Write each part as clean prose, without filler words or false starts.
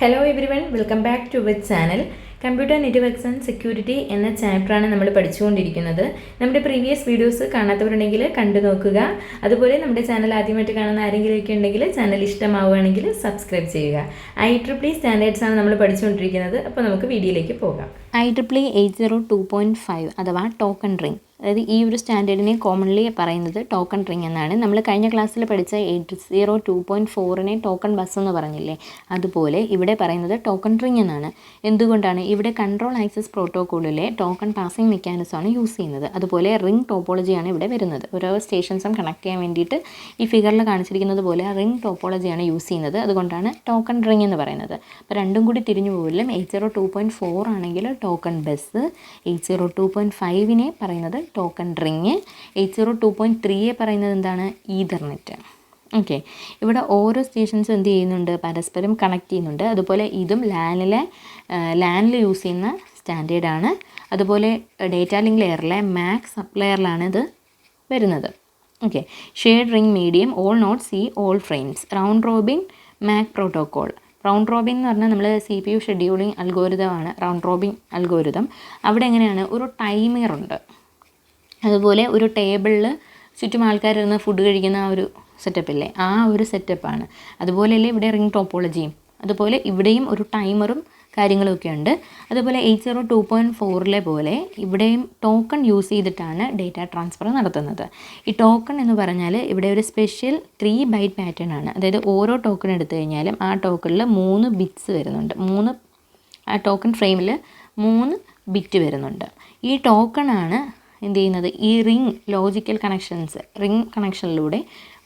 Hello everyone, welcome back to our channel. Computer networks and security എന്ന ചാപ്റ്ററാണ് നമ്മൾ പഠിച്ചുകൊണ്ടിരിക്കുന്നത്. നമ്മുടെ പ്രീവിയസ് വീഡിയോസ് കാണാത്തവരുണ്ടെങ്കിൽ കണ്ടു നോക്കുക. അതുപോലെ നമ്മുടെ ചാനൽ ആദ്യമായിട്ട് കാണുന്ന ആരെങ്കിലുമൊക്കെ ഉണ്ടെങ്കിൽ ചാനൽ ഇഷ്ടമാവുകയാണെങ്കിൽ സബ്സ്ക്രൈബ് ചെയ്യുക. IEEE സ്റ്റാൻഡേർഡ്സ് ആണ് നമ്മൾ പഠിച്ചുകൊണ്ടിരിക്കുന്നത്. അപ്പോൾ നമുക്ക് വീഡിയോയിലേക്ക് പോകാം. IEEE 802.5 അഥവാ ടോക്കൺ റിംഗ്. അതായത് ഈ ഒരു സ്റ്റാൻഡേർഡിനെ കോമൺലി പറയുന്നത് ടോക്കൺ റിംഗ് എന്നാണ്. നമ്മൾ കഴിഞ്ഞ ക്ലാസ്സിൽ പഠിച്ച 802.4നെ ടോക്കൺ ബസ് എന്ന് പറഞ്ഞില്ലേ, അതുപോലെ ഇവിടെ പറയുന്നത് ടോക്കൺ റിംഗ് എന്നാണ്. എന്തുകൊണ്ടാണ്? ഇവിടെ കൺട്രോൾ ആക്സസ് പ്രോട്ടോക്കോളിലെ ടോക്കൺ പാസിംഗ് മെക്കാനിസമാണ് യൂസ് ചെയ്യുന്നത്. അതുപോലെ റിംഗ് ടോപ്പോളജിയാണ് ഇവിടെ വരുന്നത്. ഓരോ സ്റ്റേഷൻസും കണക്ട് ചെയ്യാൻ വേണ്ടിയിട്ട് ഈ ഫിഗറിൽ കാണിച്ചിരിക്കുന്നത് പോലെ റിംഗ് ടോപ്പോളജിയാണ് യൂസ് ചെയ്യുന്നത്. അതുകൊണ്ടാണ് ടോക്കൺ റിംഗ് എന്ന് പറയുന്നത്. അപ്പോൾ രണ്ടും കൂടി തിരിഞ്ഞു പോലും 802.4 ആണെങ്കിൽ ടോക്കൺ ബസ്, 802.5നെ പറയുന്നത് ടോക്കൺ റിംഗ്, 802.3യെ പറയുന്നത് എന്താണ്? ഈഥർനെറ്റ്. ഓക്കെ, ഇവിടെ ഓരോ സ്റ്റേഷൻസും എന്ത് ചെയ്യുന്നുണ്ട്? പരസ്പരം കണക്ട് ചെയ്യുന്നുണ്ട്. അതുപോലെ ഇതും ലാനിൽ യൂസ് ചെയ്യുന്ന സ്റ്റാൻഡേർഡാണ്. അതുപോലെ ഡേറ്റ ലിങ്ക് ലെയറിലെ മാക് സബ് ലെയറിലാണ് ഇത് വരുന്നത്. Okay, shared ring medium, all nodes see all frames, round robin MAC protocol. Round robin എന്ന് പറഞ്ഞാൽ നമ്മൾ CPU ഷെഡ്യൂളിംഗ് അൽഗോരിതമാണ് റൗണ്ട് റോബിൻ അൽഗോരിതം. അവിടെ എങ്ങനെയാണ്? ഒരു ടൈമറുണ്ട്. അതുപോലെ ഒരു ടേബിളിൽ ചുറ്റും ആൾക്കാരിരുന്ന് ഫുഡ് കഴിക്കുന്ന ആ ഒരു സെറ്റപ്പില്ലേ, ആ ഒരു സെറ്റപ്പാണ്. അതുപോലെയല്ലേ ഇവിടെ റിംഗ് ടോപ്പോളജിയും. അതുപോലെ ഇവിടെയും ഒരു ടൈമറും കാര്യങ്ങളൊക്കെ ഉണ്ട്. അതുപോലെ 802.4ലെ പോലെ ഇവിടെയും ടോക്കൺ യൂസ് ചെയ്തിട്ടാണ് ഡേറ്റ ട്രാൻസ്ഫർ നടത്തുന്നത്. ഈ ടോക്കൺ എന്ന് പറഞ്ഞാൽ ഇവിടെ ഒരു സ്പെഷ്യൽ 3 ബൈറ്റ് പാറ്റേൺ ആണ്. അതായത് ഓരോ ടോക്കൺ എടുത്തു കഴിഞ്ഞാലും ആ ടോക്കണിൽ 3 ബിറ്റ്സ് വരുന്നുണ്ട്. ആ ടോക്കൺ ഫ്രെയിമിൽ 3 ബിറ്റ് വരുന്നുണ്ട്. ഈ ടോക്കണാണ് എന്ത് ചെയ്യുന്നത്? ഈ റിംഗ് ലോജിക്കൽ റിംഗ് കണക്ഷനിലൂടെ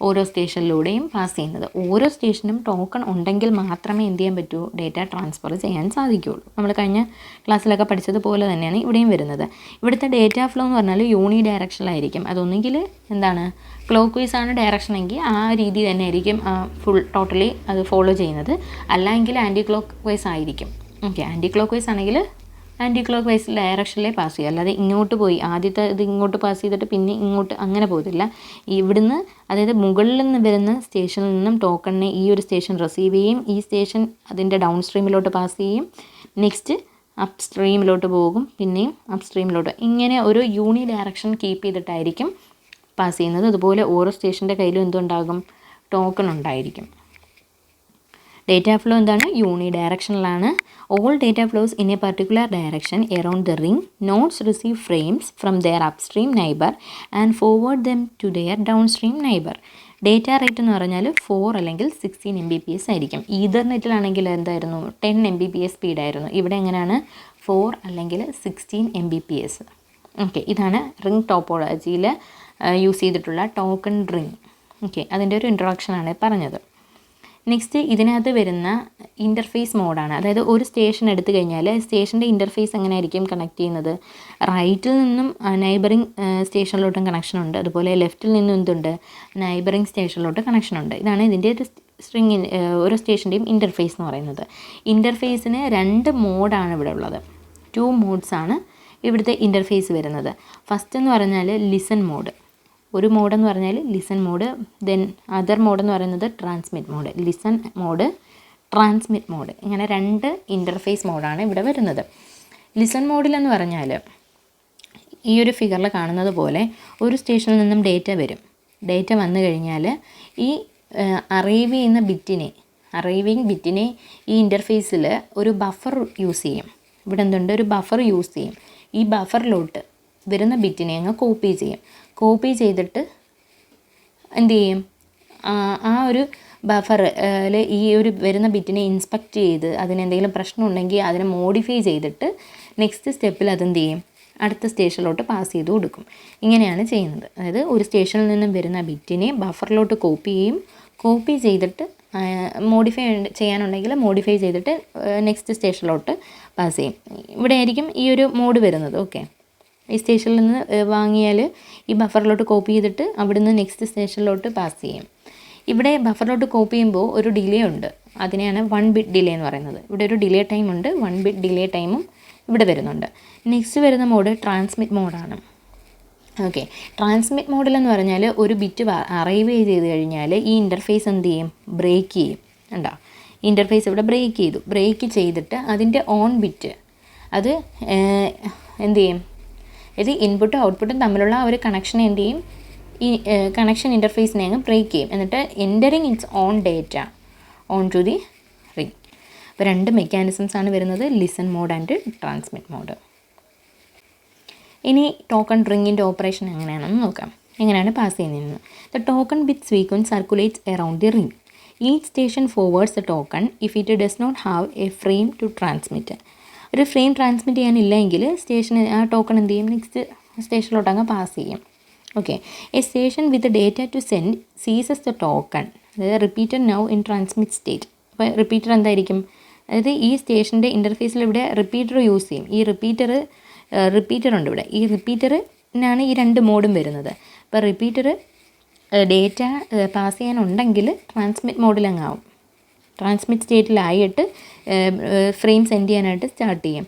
ഓരോ സ്റ്റേഷനിലൂടെയും പാസ് ചെയ്യുന്നത്. ഓരോ സ്റ്റേഷനും ടോക്കൺ ഉണ്ടെങ്കിൽ മാത്രമേ എന്ത് ചെയ്യാൻ പറ്റൂ? ഡേറ്റ ട്രാൻസ്ഫർ ചെയ്യാൻ സാധിക്കുകയുള്ളൂ. നമ്മൾ കഴിഞ്ഞ ക്ലാസ്സിലൊക്കെ പഠിച്ചതുപോലെ തന്നെയാണ് ഇവിടെയും വരുന്നത്. ഇവിടുത്തെ ഡേറ്റ ഫ്ലോ എന്ന് പറഞ്ഞാൽ യൂണി ഡയറക്ഷനിലായിരിക്കും. അതൊന്നെങ്കിൽ എന്താണ്? ക്ലോക്ക് വൈസ് ആണ് ഡയറക്ഷൻ എങ്കിൽ ആ രീതി തന്നെ ആയിരിക്കും ടോട്ടലി അത് ഫോളോ ചെയ്യുന്നത്. അല്ലെങ്കിൽ ആൻറ്റി ക്ലോക്ക് വൈസ് ആയിരിക്കും. ഓക്കെ, ആൻറ്റി ക്ലോക്ക് വൈസ് ആണെങ്കിൽ ആൻറ്റി ക്ലോക്ക് വൈസ് ഡയറക്ഷനിലേ പാസ് ചെയ്യുക. അല്ലാതെ ഇങ്ങോട്ട് പോയി ആദ്യത്തെ ഇത് ഇങ്ങോട്ട് പാസ് ചെയ്തിട്ട് പിന്നെ ഇങ്ങോട്ട് അങ്ങനെ പോകത്തില്ല. ഇവിടുന്ന്, അതായത് മുകളിൽ നിന്ന് വരുന്ന സ്റ്റേഷനിൽ നിന്നും ടോക്കണിനെ ഈ ഒരു സ്റ്റേഷൻ റിസീവ് ചെയ്യും. ഈ സ്റ്റേഷൻ അതിൻ്റെ ഡൗൺ സ്ട്രീമിലോട്ട് പാസ് ചെയ്യും. നെക്സ്റ്റ് അപ്പ് സ്ട്രീമിലോട്ട് പോകും, പിന്നെയും അപ്പ് സ്ട്രീമിലോട്ട്. ഇങ്ങനെ ഒരു യൂണി ഡയറക്ഷൻ കീപ്പ് ചെയ്തിട്ടായിരിക്കും പാസ് ചെയ്യുന്നത്. അതുപോലെ ഓരോ സ്റ്റേഷൻ്റെ കയ്യിലും എന്തുണ്ടാകും? ടോക്കൺ ഉണ്ടായിരിക്കും. ഡേറ്റ ഫ്ലോ എന്താണ്? യൂണി ഡയറക്ഷനിലാണ്. All data flows in a particular direction around the ring. Nodes receive frames from their upstream neighbour and forward them to their downstream neighbour. Data rate എന്ന് പറഞ്ഞാൽ 4 അല്ലെങ്കിൽ 16 Mbps ആയിരിക്കും. ഈഥർനെറ്റിലാണെങ്കിൽ എന്തായിരുന്നു? 10 Mbps സ്പീഡായിരുന്നു. ഇവിടെ എങ്ങനെയാണ്? 4 അല്ലെങ്കിൽ 16 Mbps. ഓക്കെ, ഇതാണ് ring ടോപ്പോളജിയിൽ use ചെയ്തിട്ടുള്ള ടോക്കൺ റിംഗ്. ഓക്കെ, അതിൻ്റെ ഒരു ഇൻട്രൊഡക്ഷനാണ് പറഞ്ഞത്. നെക്സ്റ്റ് ഇതിനകത്ത് വരുന്ന ഇൻ്റർഫേസ് മോഡാണ്. അതായത് ഒരു സ്റ്റേഷൻ എടുത്തു കഴിഞ്ഞാൽ സ്റ്റേഷൻ്റെ ഇൻ്റർഫേസ് എങ്ങനെ ആയിരിക്കും കണക്ട് ചെയ്യുന്നത്? റൈറ്റിൽ നിന്നും നൈബറിങ് സ്റ്റേഷനിലോട്ടും കണക്ഷനുണ്ട്. അതുപോലെ ലെഫ്റ്റിൽ നിന്നും എന്തുണ്ട്? നൈബറിങ് സ്റ്റേഷനിലോട്ട് കണക്ഷനുണ്ട്. ഇതാണ് ഇതിൻ്റെ ഒരു ഓരോ സ്റ്റേഷൻ്റെയും ഇൻ്റർഫേസ് എന്ന് പറയുന്നത്. ഇൻ്റർഫേസിന് 2 മോഡാണ് ഇവിടെ ഉള്ളത്. 2 മോഡ്സാണ് ഇവിടുത്തെ ഇൻ്റർഫേസ് വരുന്നത്. ഫസ്റ്റ് എന്ന് പറഞ്ഞാൽ ലിസൺ മോഡ്. ഒരു മോഡെന്ന് പറഞ്ഞാൽ ലിസൺ മോഡ്. ദെൻ അതർ മോഡെന്ന് പറയുന്നത് transmit mode. Listen mode, transmit mode, ഇങ്ങനെ 2 ഇൻ്റർഫേസ് മോഡാണ് ഇവിടെ വരുന്നത്. ലിസൺ മോഡിലെന്ന് പറഞ്ഞാൽ ഈ ഒരു ഫിഗറിൽ കാണുന്നത് പോലെ ഒരു സ്റ്റേഷനിൽ നിന്നും ഡേറ്റ വരും. ഡേറ്റ വന്നു കഴിഞ്ഞാൽ ഈ അറൈവിങ് ബിറ്റിനെ ഈ ഇൻ്റർഫേസിൽ ഒരു ബഫർ യൂസ് ചെയ്യും. ഇവിടെ എന്തുണ്ട്? ഒരു ബഫർ യൂസ് ചെയ്യും. ഈ ബഫറിലോട്ട് വരുന്ന ബിറ്റിനെ അങ്ങ് കോപ്പി ചെയ്യും. കോപ്പി ചെയ്തിട്ട് എന്ത് ചെയ്യും? ആ ഒരു ബഫറിൽ ഈ ഒരു വരുന്ന ബിറ്റിനെ ഇൻസ്പെക്റ്റ് ചെയ്ത് അതിനെന്തെങ്കിലും പ്രശ്നം ഉണ്ടെങ്കിൽ അതിനെ മോഡിഫൈ ചെയ്തിട്ട് നെക്സ്റ്റ് സ്റ്റെപ്പിൽ അതെന്ത് ചെയ്യും? അടുത്ത സ്റ്റേഷനിലോട്ട് പാസ് ചെയ്ത് കൊടുക്കും. ഇങ്ങനെയാണ് ചെയ്യുന്നത്. അതായത് ഒരു സ്റ്റേഷനിൽ നിന്നും വരുന്ന ബിറ്റിനെ ബഫറിലോട്ട് കോപ്പി ചെയ്യും. കോപ്പി ചെയ്തിട്ട് മോഡിഫൈ ചെയ്യാനുണ്ടെങ്കിൽ മോഡിഫൈ ചെയ്തിട്ട് നെക്സ്റ്റ് സ്റ്റേഷനിലോട്ട് പാസ് ചെയ്യും. ഇവിടെ ആയിരിക്കും ഈ ഒരു മോഡ് വരുന്നത്. ഓക്കെ, ഈ സ്റ്റേഷനിൽ നിന്ന് വാങ്ങിയാൽ ഈ ബഫറിലോട്ട് കോപ്പി ചെയ്തിട്ട് അവിടുന്ന് നെക്സ്റ്റ് സ്റ്റേഷനിലോട്ട് പാസ് ചെയ്യും. ഇവിടെ ബഫറിലോട്ട് കോപ്പി ചെയ്യുമ്പോൾ ഒരു ഡിലേ ഉണ്ട്. അതിനെയാണ് 1 ബിറ്റ് ഡിലേ എന്ന് പറയുന്നത്. ഇവിടെ ഒരു ഡിലേ ടൈം ഉണ്ട്. 1 ബിറ്റ് ഡിലേ ടൈമും ഇവിടെ വരുന്നുണ്ട്. നെക്സ്റ്റ് വരുന്ന മോഡ് ട്രാൻസ്മിറ്റ് മോഡാണ്. ഓക്കെ, ട്രാൻസ്മിറ്റ് മോഡിലെന്ന് പറഞ്ഞാൽ ഒരു ബിറ്റ് അറൈവ് ചെയ്ത് കഴിഞ്ഞാൽ ഈ ഇൻ്റർഫേസ് എന്ത് ചെയ്യും? ബ്രേക്ക് ചെയ്യും. ഉണ്ടോ? ഇൻ്റർഫേസ് ഇവിടെ ബ്രേക്ക് ചെയ്തിട്ട് അതിൻ്റെ ഓൺ ബിറ്റ് അത് എന്ത് ചെയ്യും, ഇത് ഇൻപുട്ടും ഔട്ട്പുട്ടും തമ്മിലുള്ള ആ ഒരു കണക്ഷൻ എന്ത് ചെയ്യും, ഈ കണക്ഷൻ ഇൻ്റർഫേസിനെ അങ്ങ് ബ്രേക്ക് ചെയ്യും. എന്നിട്ട് entering its own data onto the ring. അപ്പോൾ 2 മെക്കാനിസംസ് ആണ് വരുന്നത്, listen mode and transmit mode. ഇനി ടോക്കൺ റിങ്ങിൻ്റെ ഓപ്പറേഷൻ എങ്ങനെയാണെന്ന് നോക്കാം, എങ്ങനെയാണ് പാസ് ചെയ്യുന്നതെന്ന്. The token bit sequence circulates around the ring. Each station forwards the token if it does not have a frame to transmit. ഒരു frame transmit ചെയ്യാനില്ലെങ്കിൽ സ്റ്റേഷന് ആ ടോക്കൺ എന്ത് ചെയ്യും, നെക്സ്റ്റ് സ്റ്റേഷനിലോട്ട് അങ്ങ് പാസ് ചെയ്യും. Okay, a station with data to send seizes the token, അതായത് repeater now in transmit state. അപ്പോൾ റിപ്പീറ്റർ എന്തായിരിക്കും, അതായത് ഈ സ്റ്റേഷൻ്റെ ഇൻ്റർഫേസിൽ ഇവിടെ റിപ്പീറ്റർ യൂസ് ചെയ്യും. ഈ റിപ്പീറ്റർ ഉണ്ട് ഇവിടെ, ഈ റിപ്പീറ്ററിനാണ് ഈ 2 മോഡും വരുന്നത്. അപ്പോൾ റിപ്പീറ്റർ ഡേറ്റ പാസ് ചെയ്യാനുണ്ടെങ്കിൽ ട്രാൻസ്മിറ്റ് മോഡിലങ്ങാവും, ട്രാൻസ്മിറ്റ് സ്റ്റേറ്റിലായിട്ട് ഫ്രെയിം സെൻഡ് ചെയ്യാനായിട്ട് സ്റ്റാർട്ട് ചെയ്യും.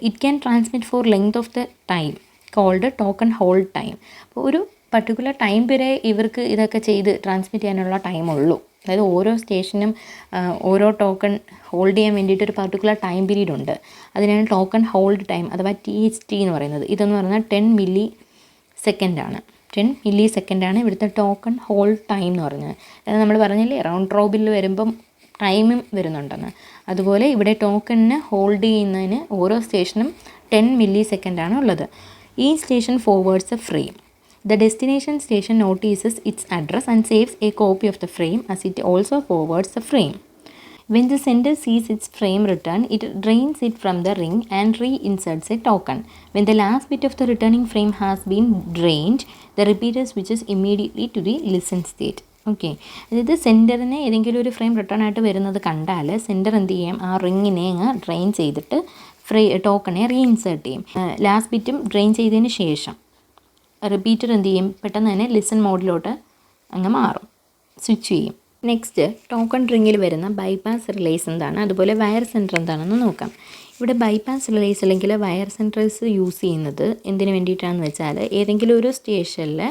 It can transmit for length of the time called token hold time. അപ്പോൾ ഒരു പർട്ടിക്കുലർ ടൈം വരെ ഇവർക്ക് ഇതൊക്കെ ചെയ്ത് ട്രാൻസ്മിറ്റ് ചെയ്യാനുള്ള ടൈമുള്ളൂ. അതായത് ഓരോ സ്റ്റേഷനും ഓരോ ടോക്കൺ ഹോൾഡ് ചെയ്യാൻ വേണ്ടിയിട്ട് ഒരു പർട്ടിക്കുലർ ടൈം പീരീഡ് ഉണ്ട്. അതിനാണ് ടോക്കൺ ഹോൾഡ് ടൈം അഥവാ THT എന്ന് പറയുന്നത്. ഇതെന്ന് പറയുന്നത് 10 മില്ലി സെക്കൻഡാണ്. 10 മില്ലി സെക്കൻഡാണ് ഇവിടുത്തെ ടോക്കൺ ഹോൾഡ് ടൈം എന്ന് പറഞ്ഞത്. അതായത് നമ്മൾ പറഞ്ഞില്ലേ റൗണ്ട് റോബിൽ വരുമ്പം ടൈമും വരുന്നുണ്ടെന്ന്, അതുപോലെ ഇവിടെ ടോക്കണിന് ഹോൾഡ് ചെയ്യുന്നതിന് ഓരോ സ്റ്റേഷനും 10 മില്ലി സെക്കൻഡാണ് ഉള്ളത്. ഈ station forwards A frame. The destination station notices its address and saves a copy of the frame as it also forwards the frame. When the sender sees its frame return, it drains it from the ring and reinserts a token. When the last bit of the returning frame has been drained, the repeater switches immediately to the listen state. Okay, അതായത് സെൻറ്ററിന് ഏതെങ്കിലും ഒരു frame return ആയിട്ട് വരുന്നത് കണ്ടാൽ centre എന്ത് ചെയ്യും, ആ റിങ്ങിനെ അങ്ങ് ഡ്രെയിൻ ചെയ്തിട്ട് ടോക്കണെ റീഇൻസേർട്ട് ചെയ്യും. ലാസ്റ്റ് ബിറ്റും ഡ്രെയിൻ ചെയ്തതിന് ശേഷം റിപ്പീറ്റർ എന്ത് ചെയ്യും, പെട്ടെന്ന് തന്നെ ലിസൺ മോഡിലോട്ട് അങ്ങ് മാറും, സ്വിച്ച് ചെയ്യും. നെക്സ്റ്റ് ടോക്കൺ റിങ്ങിൽ വരുന്ന ബൈപ്പാസ് റിലേസ് എന്താണ്, അതുപോലെ വയർ സെൻറ്റർ എന്താണെന്ന് നോക്കാം. ഇവിടെ ബൈപ്പാസ് റിലേസ് അല്ലെങ്കിൽ വയർ സെൻറ്റേഴ്സ് യൂസ് ചെയ്യുന്നത് എന്തിനു വേണ്ടിയിട്ടാണെന്ന് വെച്ചാൽ ഏതെങ്കിലും ഒരു സ്റ്റേഷനിൽ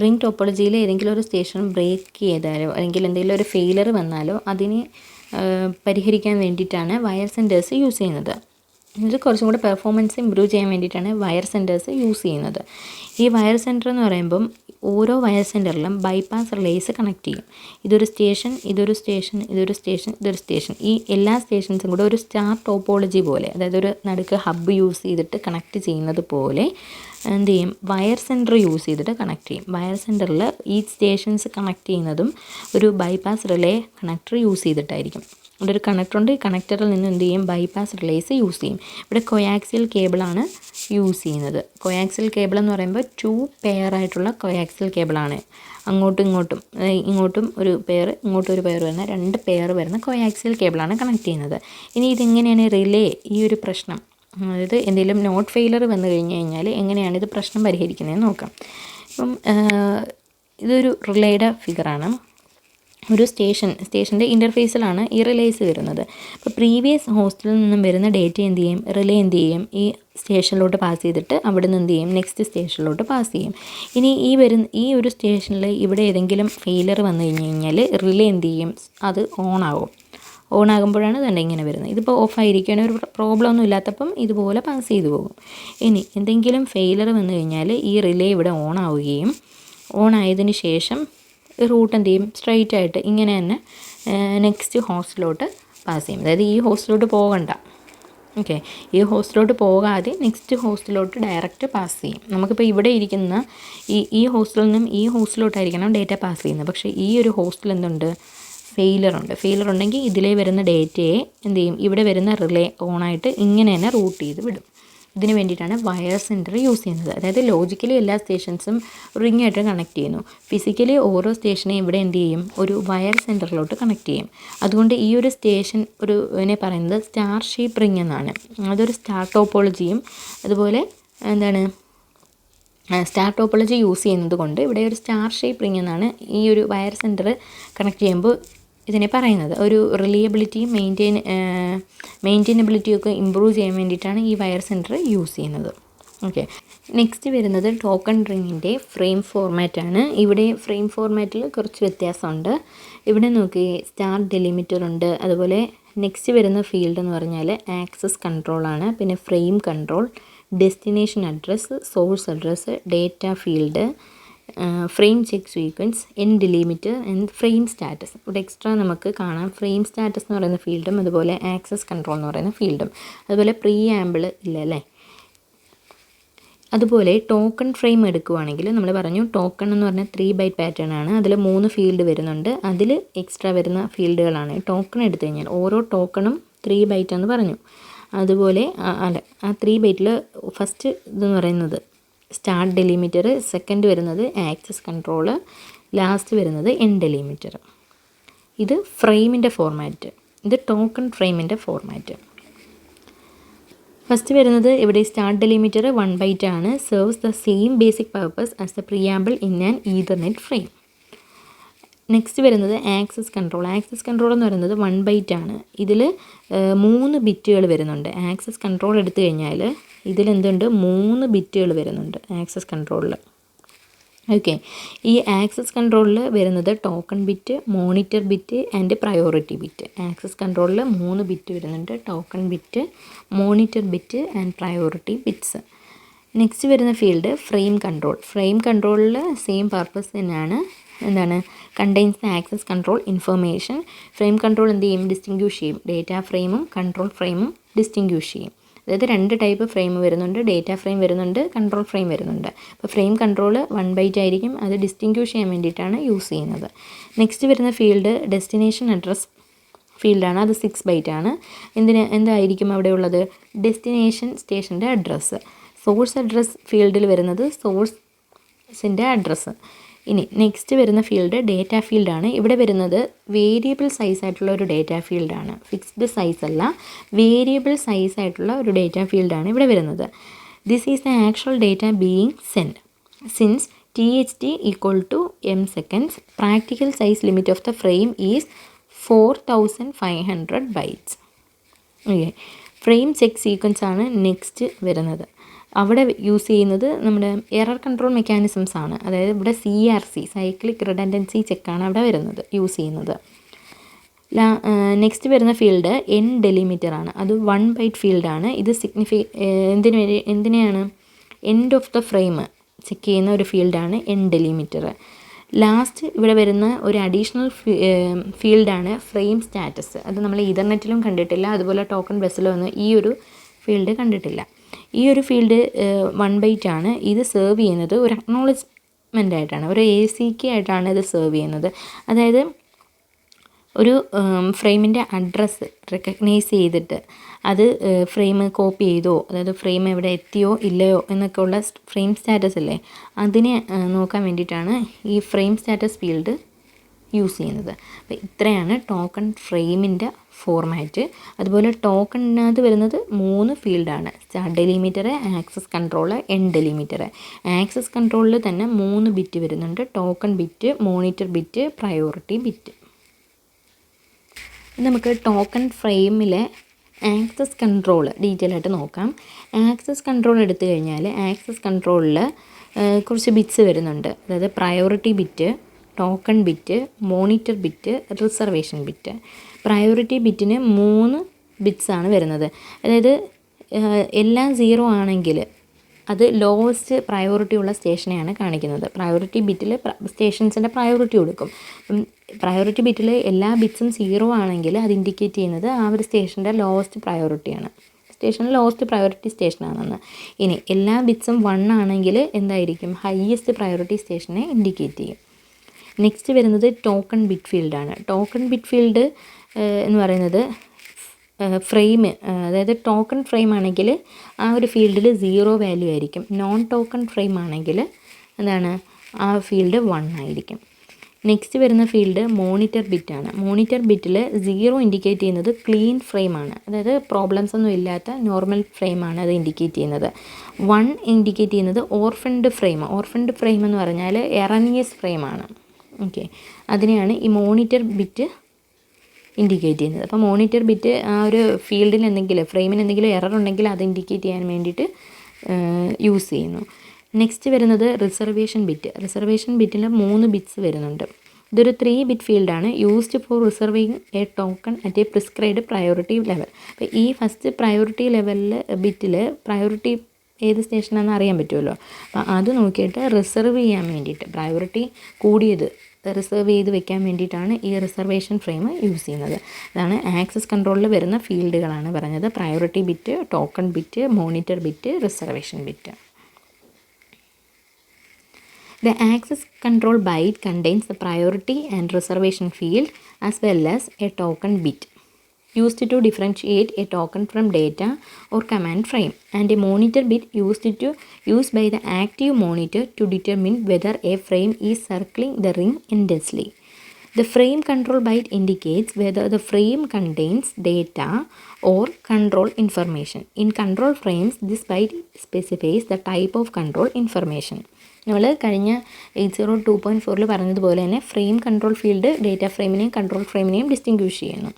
റിംഗ് ടോപ്പോളജിയിൽ ഏതെങ്കിലും ഒരു സ്റ്റേഷൻ ബ്രേക്ക് ചെയ്താലോ അല്ലെങ്കിൽ എന്തെങ്കിലും ഒരു ഫെയിലർ വന്നാലോ അതിനെ പരിഹരിക്കാൻ വേണ്ടിയിട്ടാണ് വയർ സെൻറ്റേഴ്സ് യൂസ് ചെയ്യുന്നത്. ഇത് കുറച്ചും കൂടെ പെർഫോമൻസ് ഇമ്പ്രൂവ് ചെയ്യാൻ വേണ്ടിയിട്ടാണ് വയർ സെൻറ്റേഴ്സ് യൂസ് ചെയ്യുന്നത്. ഈ വയർ സെൻറ്റർ എന്ന് പറയുമ്പം ഓരോ വയർ സെൻറ്ററിലും ബൈപ്പാസ് റിലേസ് കണക്ട് ചെയ്യും. ഇതൊരു സ്റ്റേഷൻ, ഇതൊരു സ്റ്റേഷൻ, ഇതൊരു സ്റ്റേഷൻ, ഇതൊരു സ്റ്റേഷൻ. ഈ എല്ലാ സ്റ്റേഷൻസും കൂടെ ഒരു സ്റ്റാർ ടോപ്പോളജി പോലെ, അതായത് ഒരു നടുക്ക് ഹബ്ബ് യൂസ് ചെയ്തിട്ട് കണക്ട് ചെയ്യുന്നത് പോലെ എന്ത് ചെയ്യും, വയർ സെൻറ്റർ യൂസ് ചെയ്തിട്ട് കണക്ട് ചെയ്യും. വയർ സെൻറ്ററിൽ ഈ സ്റ്റേഷൻസ് കണക്ട് ചെയ്യുന്നതും ഒരു ബൈപ്പാസ് റിലേ കണക്ടർ യൂസ് ചെയ്തിട്ടായിരിക്കും. ഇവിടെ ഒരു കണക്ടറുണ്ട്, ഈ കണക്ടറിൽ നിന്ന് എന്ത് ചെയ്യും, ബൈപ്പാസ് റിലേസ് യൂസ് ചെയ്യും. ഇവിടെ കോയാക്സിയൽ കേബിളാണ് യൂസ് ചെയ്യുന്നത്. കോയാക്സിയൽ കേബിൾ എന്ന് പറയുമ്പോൾ 2 പെയർ ആയിട്ടുള്ള കോയാക്സിയൽ കേബിളാണ്. അങ്ങോട്ടും ഇങ്ങോട്ടും ഒരു പെയർ, ഇങ്ങോട്ടും ഒരു പെയർ വരുന്ന 2 പെയർ വരുന്ന കോയാക്സിയൽ കേബിളാണ് കണക്ട് ചെയ്യുന്നത്. ഇനി ഇതെങ്ങനെയാണ് റിലേ ഈ ഒരു പ്രശ്നം, അതായത് എന്തെങ്കിലും നോട്ട് ഫെയിലർ വന്നു കഴിഞ്ഞാൽ എങ്ങനെയാണ് ഇത് പ്രശ്നം പരിഹരിക്കുന്നതെന്ന് നോക്കാം. ഇപ്പം ഇതൊരു റിലേയുടെ ഫിഗറാണ്. ഒരു സ്റ്റേഷൻ്റെ ഇൻ്റർഫേസിലാണ് ഈ റിലേസ് വരുന്നത്. അപ്പോൾ പ്രീവിയസ് ഹോസ്റ്റിൽ നിന്നും വരുന്ന ഡേറ്റ എന്ത് ചെയ്യും, റിലേ എന്ത് ചെയ്യും, ഈ സ്റ്റേഷനിലോട്ട് പാസ് ചെയ്തിട്ട് അവിടെ നിന്ന് എന്ത് ചെയ്യും, നെക്സ്റ്റ് സ്റ്റേഷനിലോട്ട് പാസ് ചെയ്യും. ഇനി ഈ ഒരു സ്റ്റേഷനിൽ ഇവിടെ ഏതെങ്കിലും ഫെയിലർ വന്നു കഴിഞ്ഞാൽ റിലേ എന്ത് ചെയ്യും, അത് ഓണാകുമ്പോഴാണ് തന്നെ ഇങ്ങനെ വരുന്നത്. ഇതിപ്പോൾ ഓഫായിരിക്കുകയാണ്, ഒരു പ്രോബ്ലം ഒന്നും ഇല്ലാത്തപ്പം ഇതുപോലെ പാസ് ചെയ്തു പോകും. ഇനി എന്തെങ്കിലും ഫെയിലർ വന്നു കഴിഞ്ഞാൽ ഈ റിലേ ഇവിടെ ഓണാവുകയും ഓണായതിന് ശേഷം റൂട്ട് എന്ത് ചെയ്യും, സ്ട്രൈറ്റ് ആയിട്ട് ഇങ്ങനെ തന്നെ നെക്സ്റ്റ് ഹോസ്റ്റിലോട്ട് പാസ് ചെയ്യും. അതായത് ഈ ഹോസ്റ്റിലോട്ട് പോകണ്ട, ഓക്കെ, ഈ ഹോസ്റ്റിലോട്ട് പോകാതെ നെക്സ്റ്റ് ഹോസ്റ്റിലോട്ട് ഡയറക്റ്റ് പാസ് ചെയ്യും. നമുക്കിപ്പോൾ ഇവിടെ ഇരിക്കുന്ന ഈ ഹോസ്റ്റിൽ നിന്നും ഈ ഹോസ്റ്റിലോട്ടായിരിക്കണം ഡേറ്റ പാസ് ചെയ്യുന്നത്. പക്ഷേ ഈ ഒരു ഹോസ്റ്റിൽ എന്തുണ്ട്, ഫെയിലർ ഉണ്ടെങ്കിൽ ഇതിലേ വരുന്ന ഡേറ്റയെ എന്ത് ചെയ്യും, ഇവിടെ വരുന്ന റിലേ ഓണായിട്ട് ഇങ്ങനെ തന്നെ റൂട്ട് ചെയ്ത് വിടും. ഇതിന് വേണ്ടിയിട്ടാണ് വയർ സെൻറ്റർ യൂസ് ചെയ്യുന്നത്. അതായത് ലോജിക്കലി എല്ലാ സ്റ്റേഷൻസും റിങ്ങായിട്ട് കണക്ട് ചെയ്യുന്നു. ഫിസിക്കലി ഓരോ സ്റ്റേഷനെയും ഇവിടെ എന്ത് ചെയ്യും, ഒരു വയർ സെൻറ്ററിലോട്ട് കണക്ട് ചെയ്യും. അതുകൊണ്ട് ഈ ഒരു സ്റ്റേഷൻ ഇതിനെ പറയുന്നത് സ്റ്റാർ ഷേപ്പ് റിങ് എന്നാണ്. അതൊരു സ്റ്റാർ ടോപ്പോളജിയും അതുപോലെ എന്താണ് സ്റ്റാർ ടോപ്പോളജി യൂസ് ചെയ്യുന്നത് കൊണ്ട് ഇവിടെ ഒരു സ്റ്റാർ ഷേപ്പ് റിങ് എന്നാണ് ഈ ഒരു വയർ സെൻറ്റർ കണക്ട് ചെയ്യുമ്പോൾ ഇതിനെ പറയുന്നത്. ഒരു റിലയബിലിറ്റിയും മെയിൻറ്റെയിനബിലിറ്റിയും ഒക്കെ ഇമ്പ്രൂവ് ചെയ്യാൻ വേണ്ടിയിട്ടാണ് ഈ വയർ സെൻറ്റർ യൂസ് ചെയ്യുന്നത്. ഓക്കെ, നെക്സ്റ്റ് വരുന്നത് ടോക്കൺ റിങ്ങിൻ്റെ ഫ്രെയിം ഫോർമാറ്റാണ്. ഇവിടെ ഫ്രെയിം ഫോർമാറ്റിൽ കുറച്ച് വ്യത്യാസമുണ്ട്. ഇവിടെ നോക്കി സ്റ്റാർ ഡെലിമിറ്റർ ഉണ്ട്. അതുപോലെ നെക്സ്റ്റ് വരുന്ന ഫീൽഡ് എന്ന് പറഞ്ഞാൽ ആക്സസ് കൺട്രോളാണ്. പിന്നെ frame control, destination address, source address, data field, frame check sequence, end delimiter and frame status. ഇവിടെ എക്സ്ട്രാ നമുക്ക് കാണാം ഫ്രെയിം സ്റ്റാറ്റസ് എന്ന് പറയുന്ന ഫീൽഡും അതുപോലെ ആക്സസ് കൺട്രോൾ എന്ന് പറയുന്ന ഫീൽഡും. അതുപോലെ പ്രീ ആമ്പിൾ ഇല്ല അല്ലേ. അതുപോലെ ടോക്കൺ ഫ്രെയിം എടുക്കുകയാണെങ്കിൽ നമ്മൾ പറഞ്ഞു ടോക്കൺ എന്ന് പറഞ്ഞാൽ 3 ബൈറ്റ് പാറ്റേൺ ആണ്. അതിൽ 3 ഫീൽഡ് വരുന്നുണ്ട്. അതിൽ എക്സ്ട്രാ വരുന്ന ഫീൽഡുകളാണ്. ടോക്കൺ എടുത്തു കഴിഞ്ഞാൽ ഓരോ ടോക്കണും 3 ബൈറ്റ് എന്ന് പറഞ്ഞു. അതുപോലെ അല്ല, ആ 3 ബൈറ്റിൽ ഫസ്റ്റ് ഇതെന്ന് പറയുന്നത് സ്റ്റാർട്ട് ഡെലിമിറ്റർ, സെക്കൻഡ് വരുന്നത് ആക്സസ് കൺട്രോൾ, ലാസ്റ്റ് വരുന്നത് എൻ ഡെലിമിറ്റർ. ഇത് ഫ്രെയിമിൻ്റെ ഫോർമാറ്റ്. ഇത് ടോക്കൺ ഫ്രെയിമിൻ്റെ ഫോർമാറ്റ്. ഫസ്റ്റ് വരുന്നത് ഇവിടെ സ്റ്റാർട്ട് ഡെലിമിറ്റർ 1 ബൈറ്റ് ആണ്. Serves the same basic purpose as the preamble in an Ethernet frame. Next വരുന്നത് ആക്സസ് കൺട്രോൾ. ആക്സസ് കൺട്രോൾ എന്ന് പറയുന്നത് 1 ബൈറ്റ് ആണ്. ഇതിൽ 3 ബിറ്റുകൾ വരുന്നുണ്ട്. ആക്സസ് കൺട്രോൾ എടുത്തു കഴിഞ്ഞാൽ ഇതിലെന്തുണ്ട് 3 ബിറ്റുകൾ വരുന്നുണ്ട് ആക്സസ് കൺട്രോളിൽ. ഓക്കെ, ഈ ആക്സസ് കൺട്രോളിൽ വരുന്നത് token bit, monitor bit and priority bit. Access കൺട്രോളിൽ 3 ബിറ്റ് വരുന്നുണ്ട്. Token bit, monitor bit and priority bits. Next വരുന്ന ഫീൽഡ് ഫ്രെയിം കൺട്രോൾ. ഫ്രെയിം കൺട്രോളിൽ സെയിം പർപ്പസ് തന്നെയാണ്. എന്താണ്, contains the access control information. Frame control എന്ത് ചെയ്യും, ഡിസ്റ്റിങ്ക്യൂഷ് ചെയ്യും. Data ഫ്രെയിമും കൺട്രോൾ ഫ്രെയിമും ഡിസ്റ്റിങ്ക്യൂഷ് ചെയ്യും. അതായത് 2 ടൈപ്പ് ഫ്രെയിം വരുന്നുണ്ട്. ഡേറ്റ ഫ്രെയിം വരുന്നുണ്ട്, കൺട്രോൾ ഫ്രെയിം വരുന്നുണ്ട്. അപ്പോൾ ഫ്രെയിം കൺട്രോൾ 1 ബൈറ്റ് ആയിരിക്കും. അത് ഡിസ്റ്റിങ്ക്യൂഷ് ചെയ്യാൻ വേണ്ടിയിട്ടാണ് യൂസ് ചെയ്യുന്നത്. നെക്സ്റ്റ് വരുന്ന ഫീൽഡ് ഡെസ്റ്റിനേഷൻ അഡ്രസ് ഫീൽഡാണ്. അത് 6 ബൈറ്റ് ആണ്. എന്തായിരിക്കും അവിടെ ഉള്ളത്, ഡെസ്റ്റിനേഷൻ സ്റ്റേഷൻ്റെ അഡ്രസ്സ്. സോഴ്സ് അഡ്രസ് ഫീൽഡിൽ വരുന്നത് സോഴ്സിൻ്റെ അഡ്രസ്സ്. ഇനി നെക്സ്റ്റ് വരുന്ന ഫീൽഡ് ഡേറ്റ ഫീൽഡാണ്. ഇവിടെ വരുന്നത് വേരിയബിൾ സൈസ് ആയിട്ടുള്ള ഒരു ഡേറ്റ ഫീൽഡാണ്. ഫിക്സ്ഡ് സൈസ് അല്ല, വേരിയബിൾ സൈസ് ആയിട്ടുള്ള ഒരു ഡേറ്റ ഫീൽഡാണ് ഇവിടെ വരുന്നത്. This is the actual data being send since THT equal to m seconds. Practical size limit of the frame is 4500 bytes. Okay, frame check sequence ആണ് next വരുന്നത്. അവിടെ use ചെയ്യുന്നത് നമ്മുടെ എറർ കൺട്രോൾ മെക്കാനിസംസ് ആണ്. അതായത് ഇവിടെ CRC, സൈക്ലിക് റിഡൻഡൻസി ചെക്കാണ് അവിടെ വരുന്നത്, യൂസ് ചെയ്യുന്നത്. നെക്സ്റ്റ് വരുന്ന ഫീൽഡ് എൻ ഡെലിമിറ്റർ ആണ്. അത് 1 ബൈറ്റ് ഫീൽഡാണ്. ഇത് എന്തിനെയാണ്, end of the frame check ചെയ്യുന്ന ഒരു ഫീൽഡാണ് എൻ ഡെലിമിറ്റർ. ലാസ്റ്റ് ഇവിടെ വരുന്ന ഒരു അഡീഷണൽ ഫീൽഡാണ് ഫ്രെയിം സ്റ്റാറ്റസ്. അത് നമ്മൾ ഈതർനെറ്റിലും കണ്ടിട്ടില്ല, അതുപോലെ ടോക്കൺ ബസ്സിലോ ഒന്നും ഈ ഒരു ഫീൽഡ് കണ്ടിട്ടില്ല. ഈ ഒരു ഫീൽഡ് 1 ബൈറ്റ് ആണ്. ഇത് സെർവ് ചെയ്യുന്നത് ഒരു അക്നോളജ്മെൻ്റ് ആയിട്ടാണ്, ഒരു ACK ആയിട്ടാണ് ഇത് സെർവ് ചെയ്യുന്നത്. അതായത് ഒരു ഫ്രെയിമിൻ്റെ അഡ്രസ്സ് റെക്കഗ്നൈസ് ചെയ്തിട്ട് അത് ഫ്രെയിം കോപ്പി ചെയ്തോ, അതായത് ഫ്രെയിം എവിടെ എത്തിയോ ഇല്ലയോ എന്നൊക്കെ ഉള്ള ഫ്രെയിം സ്റ്റാറ്റസ് അല്ലേ, അതിനെ നോക്കാൻ വേണ്ടിയിട്ടാണ് ഈ ഫ്രെയിം സ്റ്റാറ്റസ് ഫീൽഡ് യൂസ് ചെയ്യുന്നത്. അപ്പോൾ ഇത്രയാണ് ടോക്കൺ ഫ്രെയിമിൻ്റെ ഫോർമാറ്റ്. അതുപോലെ ടോക്കണിനകത്ത് വരുന്നത് 3 ഫീൽഡാണ്. Start delimiter, access control, end delimiter. Access കൺട്രോളിൽ തന്നെ 3 ബിറ്റ് വരുന്നുണ്ട്. Token bit, monitor bit, priority bit. നമുക്ക് ടോക്കൺ ഫ്രെയിമിലെ ആക്സസ് കൺട്രോൾ ഡീറ്റെയിൽ ആയിട്ട് നോക്കാം. ആക്സസ് കൺട്രോൾ എടുത്തു കഴിഞ്ഞാൽ ആക്സസ് കൺട്രോളിൽ കുറച്ച് ബിറ്റ്സ് വരുന്നുണ്ട്. അതായത് priority bit, token bit, monitor bit, reservation bit. Priority ബിറ്റിന് 3 ബിറ്റ്സാണ് വരുന്നത്. അതായത് എല്ലാം 0 ആണെങ്കിൽ അത് ലോവസ്റ്റ് പ്രയോറിറ്റി ഉള്ള സ്റ്റേഷനെയാണ് കാണിക്കുന്നത്. പ്രയോറിറ്റി ബിറ്റിൽ സ്റ്റേഷൻസിൻ്റെ പ്രയോറിറ്റി കൊടുക്കും. പ്രയോറിറ്റി ബിറ്റിൽ എല്ലാ ബിറ്റ്സും 0 ആണെങ്കിൽ അത് ഇൻഡിക്കേറ്റ് ചെയ്യുന്നത് ആ ഒരു സ്റ്റേഷൻ്റെ ലോവസ്റ്റ് പ്രയോറിറ്റിയാണ്, സ്റ്റേഷനിൽ ലോവസ്റ്റ് പ്രയോറിറ്റി സ്റ്റേഷനാണെന്ന്. ഇനി എല്ലാ ബിറ്റ്സും 1 ആണെങ്കിൽ എന്തായിരിക്കും, ഹയസ്റ്റ് പ്രയോറിറ്റി സ്റ്റേഷനെ ഇൻഡിക്കേറ്റ് ചെയ്യും. നെക്സ്റ്റ് വരുന്നത് ടോക്കൺ ബിറ്റ് ഫീൽഡാണ്. ടോക്കൺ ബിറ്റ് ഫീൽഡ് എന്ന് പറയുന്നത് ഫ്രെയിം, അതായത് ടോക്കൺ ഫ്രെയിം ആണെങ്കിൽ ആ ഒരു ഫീൽഡിൽ 0 വാല്യൂ ആയിരിക്കും. നോൺ ടോക്കൺ ഫ്രെയിം ആണെങ്കിൽ എന്താണ്, ആ ഫീൽഡ് 1 ആയിരിക്കും. നെക്സ്റ്റ് വരുന്ന ഫീൽഡ് മോണിറ്റർ ബിറ്റാണ്. മോണിറ്റർ ബിറ്റിൽ 0 ഇൻഡിക്കേറ്റ് ചെയ്യുന്നത് ക്ലീൻ ഫ്രെയിമാണ്, അതായത് പ്രോബ്ലംസ് ഒന്നും ഇല്ലാത്ത നോർമൽ ഫ്രെയിമാണ് അത് ഇൻഡിക്കേറ്റ് ചെയ്യുന്നത്. 1 ഇൻഡിക്കേറ്റ് ചെയ്യുന്നത് ഓർഫൻഡ് ഫ്രെയിം. ഓർഫൻഡ് ഫ്രെയിം എന്ന് പറഞ്ഞാൽ എറനിയസ് ഫ്രെയിമാണ്. ഓക്കെ, അതിനെയാണ് ഈ മോണിറ്റർ ബിറ്റ് ഇൻഡിക്കേറ്റ് ചെയ്യുന്നത്. അപ്പോൾ മോണിറ്റർ ബിറ്റ് ആ ഒരു ഫീൽഡിൽ എന്തെങ്കിലും ഫ്രെയിമിന് എന്തെങ്കിലും എറർ ഉണ്ടെങ്കിൽ അത് ഇൻഡിക്കേറ്റ് ചെയ്യാൻ വേണ്ടിയിട്ട് യൂസ് ചെയ്യുന്നു. നെക്സ്റ്റ് വരുന്നത് റിസർവേഷൻ ബിറ്റ്. റിസർവേഷൻ ബിറ്റിൽ 3 ബിറ്റ്സ് വരുന്നുണ്ട്. ഇതൊരു 3 ബിറ്റ് ഫീൽഡാണ് used for reserving a token at a prescribed priority level. അപ്പോൾ ഈ ഫസ്റ്റ് പ്രയോറിറ്റി ലെവലിൽ ബിറ്റിൽ പ്രയോറിറ്റി ഏത് സ്റ്റേഷനാണെന്ന് അറിയാൻ പറ്റുമല്ലോ. അപ്പോൾ അത് നോക്കിയിട്ട് റിസർവ് ചെയ്യാൻ വേണ്ടിയിട്ട് പ്രയോറിറ്റി കൂടിയത് റിസർവ് ചെയ്ത് വെക്കാൻ വേണ്ടിയിട്ടാണ് ഈ റിസർവേഷൻ ഫ്രെയിം യൂസ് ചെയ്യുന്നത്. അതാണ് ആക്സസ് കൺട്രോളിൽ വരുന്ന ഫീൽഡുകളാണ് പറഞ്ഞത്. Priority bit, token bit, monitor bit, reservation bit. The access control byte contains the priority and reservation field as well as a token bit used to differentiate a token from data or command frame, and a monitor bit used by the active monitor to determine whether a frame is circling the ring endlessly. The frame control byte indicates whether the frame contains data or control information. In control frames, this byte specifies the type of control information. നമ്മൾ കഴിഞ്ഞ 802.4 പറഞ്ഞതുപോലെ തന്നെ frame control field data ഫ്രെയിമിനെയും control ഫ്രെയിമിനെയും distinguish ചെയ്യുന്നു.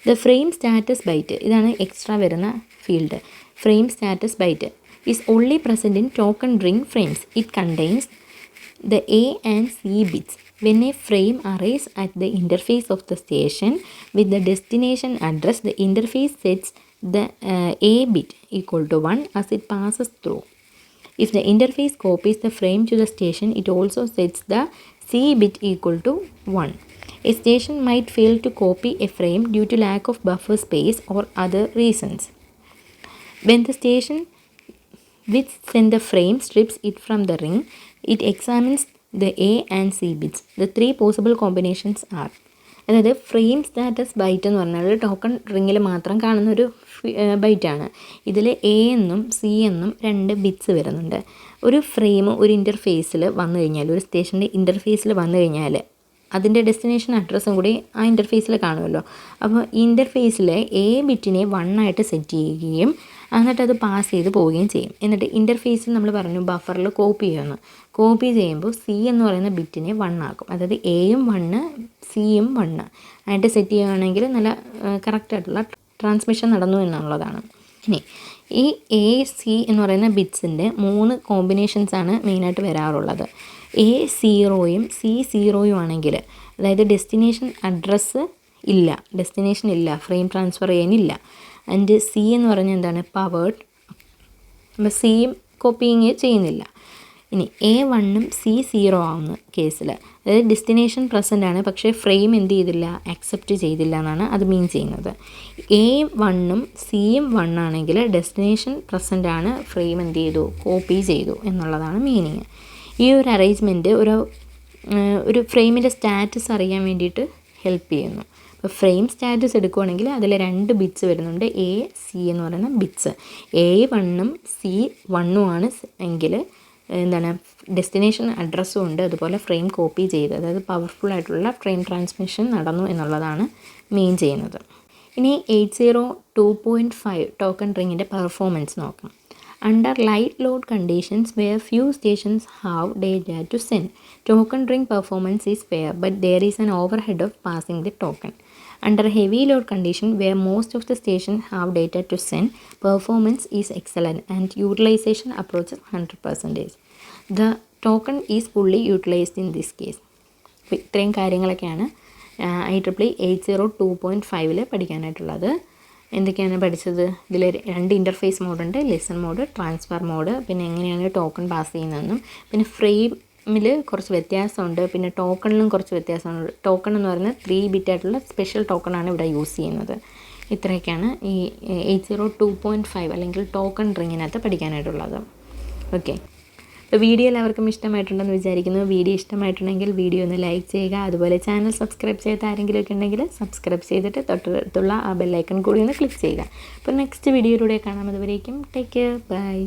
The frame status byte, ഇതാണ് extra വരുന്ന field. Frame status byte is only present in token ring frames. It contains the A and C bits. When a frame arrives at the interface of the station with the destination address, the interface sets the A bit equal to 1 as it passes through. If the interface copies the frame to the station, it also sets the C bit equal to 1. A station might fail to copy a frame due to lack of buffer space or other reasons. When the station which send the frame strips it from the ring, it examines the A and C bits. The 3 possible combinations are, അതായത് frame status byte എന്ന് പറഞ്ഞാൽ token റിങ്ങിൽ മാത്രം കാണുന്നൊരു ബൈറ്റാണ്. ഇതിൽ A എന്നും C എന്നും 2 bits വരുന്നുണ്ട്. ഒരു ഫ്രെയിം ഒരു ഇൻ്റർഫേസിൽ വന്നു കഴിഞ്ഞാൽ, ഒരു സ്റ്റേഷൻ്റെ ഇൻ്റർഫേസിൽ വന്നു കഴിഞ്ഞാൽ അതിൻ്റെ ഡെസ്റ്റിനേഷൻ അഡ്രസ്സും കൂടി ആ ഇൻ്റർഫേസിൽ കാണുമല്ലോ. അപ്പോൾ ഇൻ്റർഫേസിൽ എ ബിറ്റിനെ 1 ആയിട്ട് സെറ്റ് ചെയ്യുകയും എന്നിട്ട് അത് പാസ് ചെയ്ത് പോവുകയും ചെയ്യും. എന്നിട്ട് ഇൻ്റർഫേസിൽ നമ്മൾ പറഞ്ഞു ബഫറിൽ കോപ്പി ചെയ്യുമെന്ന്. കോപ്പി ചെയ്യുമ്പോൾ സി എന്ന് പറയുന്ന ബിറ്റിനെ 1 ആക്കും. അതായത് എയും 1 സിയും 1 ആയിട്ട് സെറ്റ് ചെയ്യുകയാണെങ്കിൽ നല്ല കറക്റ്റായിട്ടുള്ള ട്രാൻസ്മിഷൻ നടന്നു എന്നുള്ളതാണ്. ഇനി ഈ എ സി എന്ന് പറയുന്ന ബിറ്റ്സിൻ്റെ 3 കോമ്പിനേഷൻസാണ് മെയിനായിട്ട് വരാറുള്ളത്. എ 0യും സി 0യും ആണെങ്കിൽ, അതായത് ഡെസ്റ്റിനേഷൻ അഡ്രസ്സ് ഇല്ല, ഡെസ്റ്റിനേഷൻ ഇല്ല, ഫ്രെയിം ട്രാൻസ്ഫർ ചെയ്യാനില്ല. ആൻഡ് സി എന്ന് പറഞ്ഞാൽ എന്താണ്, പവേർഡ്, സിയും കോപ്പിയിങ് ചെയ്യുന്നില്ല. ഇനി A1ഉം C0 ആവുന്ന കേസിൽ, അതായത് ഡെസ്റ്റിനേഷൻ പ്രസൻ്റ് ആണ് പക്ഷേ ഫ്രെയിം എന്ത് ചെയ്തില്ല, അക്സെപ്റ്റ് ചെയ്തില്ല എന്നാണ് അത് മീൻ ചെയ്യുന്നത്. A1ഉം സിയും 1 ആണെങ്കിൽ ഡെസ്റ്റിനേഷൻ പ്രസൻ്റ് ആണ്, ഫ്രെയിം എന്ത് ചെയ്തു, കോപ്പി ചെയ്തു എന്നുള്ളതാണ് മീനിങ്. ഈ ഒരു അറേഞ്ച്മെൻറ്റ് ഒരു ഫ്രെയിമിൻ്റെ സ്റ്റാറ്റസ് അറിയാൻ വേണ്ടിയിട്ട് ഹെൽപ്പ് ചെയ്യുന്നു. അപ്പോൾ ഫ്രെയിം സ്റ്റാറ്റസ് എടുക്കുകയാണെങ്കിൽ അതിൽ 2 ബിറ്റ്സ് വരുന്നുണ്ട്, എ സി എന്ന് പറയുന്ന ബിറ്റ്സ്. A1ഉം C1ഉം ആണ് എങ്കിൽ എന്താണ്, ഡെസ്റ്റിനേഷൻ അഡ്രസ്സും ഉണ്ട്, അതുപോലെ ഫ്രെയിം കോപ്പി ചെയ്ത്, അതായത് പവർഫുൾ ആയിട്ടുള്ള ഫ്രെയിം ട്രാൻസ്മിഷൻ നടന്നു എന്നുള്ളതാണ് മെയിൻ ചെയ്യുന്നത്. ഇനി 802.5 ടോക്കൺ റിങ്ങിൻ്റെ പെർഫോമൻസ് നോക്കാം. Under light load conditions where few stations have data to send, token ring performance is fair, but there is an overhead of passing the token. Under heavy load condition where most of the stations have data to send, performance is excellent and utilization approaches 100%. The token is fully utilized in this case. അപ്പോൾ ഇത്രയും കാര്യങ്ങളൊക്കെയാണ് IEEE 802.5 പഠിക്കാനായിട്ടുള്ളത്. എന്തൊക്കെയാണ് പഠിച്ചത്? ഇതിൽ 2 interface മോഡുണ്ട്, listen mode, transfer mode, പിന്നെ എങ്ങനെയാണ് token pass ചെയ്യുന്നതെന്നും, പിന്നെ ഫ്രെയിമിൽ കുറച്ച് വ്യത്യാസമുണ്ട്, പിന്നെ ടോക്കണിലും കുറച്ച് വ്യത്യാസമുണ്ട്. ടോക്കൺ എന്ന് പറയുന്നത് 3 ബിറ്റായിട്ടുള്ള സ്പെഷ്യൽ ടോക്കണാണ് ഇവിടെ യൂസ് ചെയ്യുന്നത്. ഇത്രയൊക്കെയാണ് ഈ 802.5 അല്ലെങ്കിൽ ടോക്കൺ റിങ്ങിനകത്ത് പഠിക്കാനായിട്ടുള്ളത്. ഓക്കെ, അപ്പോൾ വീഡിയോ എല്ലാവർക്കും ഇഷ്ടമായിട്ടുണ്ടെന്ന് വിചാരിക്കുന്നു. വീഡിയോ ഇഷ്ടമായിട്ടുണ്ടെങ്കിൽ വീഡിയോ ഒന്ന് ലൈക്ക് ചെയ്യുക. അതുപോലെ ചാനൽ സബ്സ്ക്രൈബ് ചെയ്ത ആരെങ്കിലുമൊക്കെ ഉണ്ടെങ്കിൽ സബ്സ്ക്രൈബ് ചെയ്തിട്ട് തൊട്ടടുത്തുള്ള ആ ബെല്ലൈക്കൺ കൂടി ഒന്ന് ക്ലിക്ക് ചെയ്യുക. അപ്പോൾ നെക്സ്റ്റ് വീഡിയോയിലൂടെ കാണാം. അതുവരേക്കും ടേക്ക് കെയർ, ബൈ.